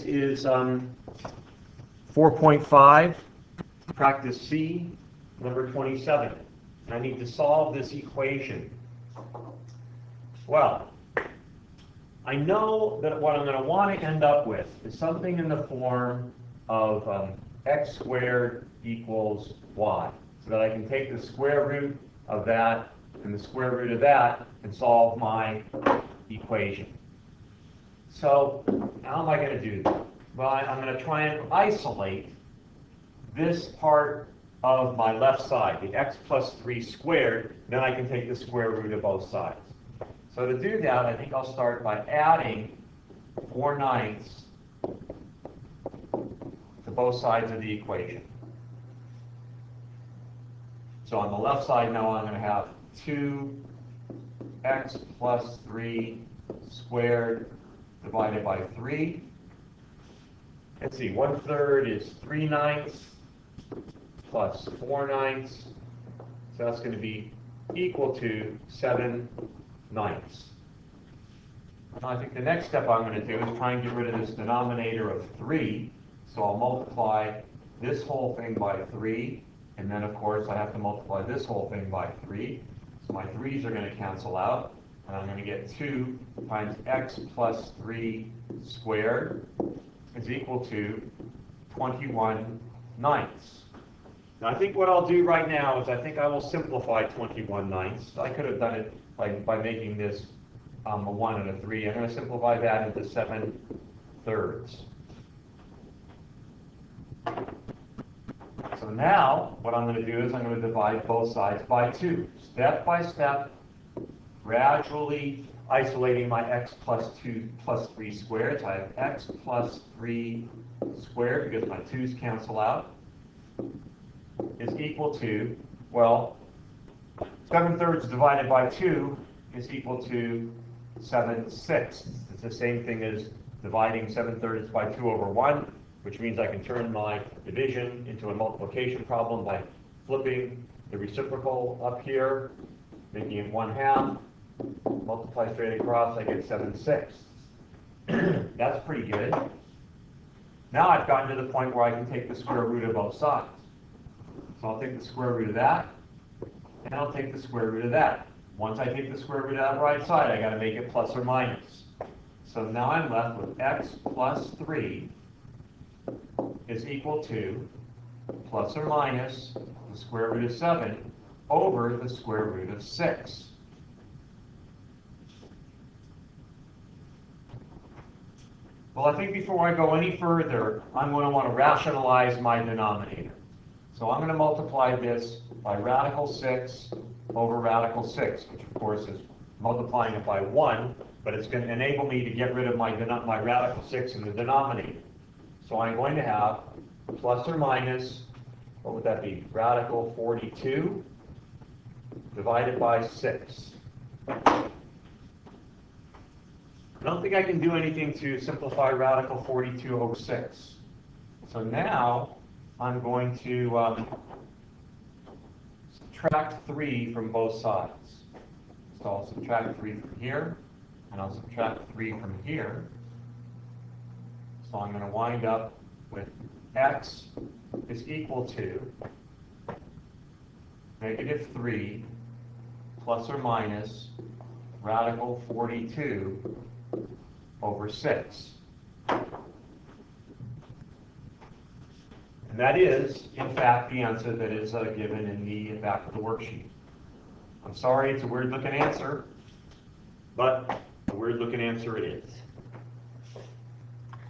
is 4.5, practice C, number 27. And I need to solve this equation. Well, I know that what I'm going to want to end up with is something in the form of x squared equals y, so that I can take the square root of that and the square root of that and solve my equation. So how am I going to do that? Well, I'm going to try and isolate this part of my left side, the x plus 3 squared, then I can take the square root of both sides. So to do that, I think I'll start by adding 4/9 to both sides of the equation. So on the left side now I'm going to have 2x plus 3 squared divided by 3. Let's see, 1/3 is 3/9 plus 4/9. So that's going to be equal to 7/9. Now I think the next step I'm going to do is try and get rid of this denominator of 3. So I'll multiply this whole thing by 3. And then, of course, I have to multiply this whole thing by 3. So my 3's are going to cancel out. And I'm going to get 2 times x plus 3 squared is equal to 21/9. Now, I think what I'll do right now is I think I will simplify 21/9. I could have done it by making this a 1 and a 3. I'm going to simplify that into 7/3. So now, what I'm going to do is I'm going to divide both sides by 2. Step by step, gradually isolating my x plus 2 plus 3 squared. So I have x plus 3 squared, because my 2's cancel out, is equal to, well, 7/3 divided by 2 is equal to 7/6. It's the same thing as dividing 7/3 by 2 over 1, which means I can turn my division into a multiplication problem by flipping the reciprocal up here, making it 1/2. Multiply straight across, I get 7/6. That's pretty good. Now I've gotten to the point where I can take the square root of both sides. So I'll take the square root of that, and I'll take the square root of that. Once I take the square root of that right side, I got to make it plus or minus. So now I'm left with x plus 3 is equal to plus or minus the square root of 7 over the square root of 6. Well, I think before I go any further, I'm going to want to rationalize my denominator. So I'm going to multiply this by radical 6 over radical 6, which of course is multiplying it by 1, but it's going to enable me to get rid of my radical 6 in the denominator. So I'm going to have plus or minus, what would that be, radical 42 divided by 6. I don't think I can do anything to simplify radical 42 over 6. So now I'm going to subtract 3 from both sides. So I'll subtract 3 from here, and I'll subtract 3 from here. So I'm going to wind up with x is equal to -3 plus or minus radical 42 over 6. And that is, in fact, the answer that is given in the back of the worksheet. I'm sorry, it's a weird-looking answer, but a weird-looking answer it is.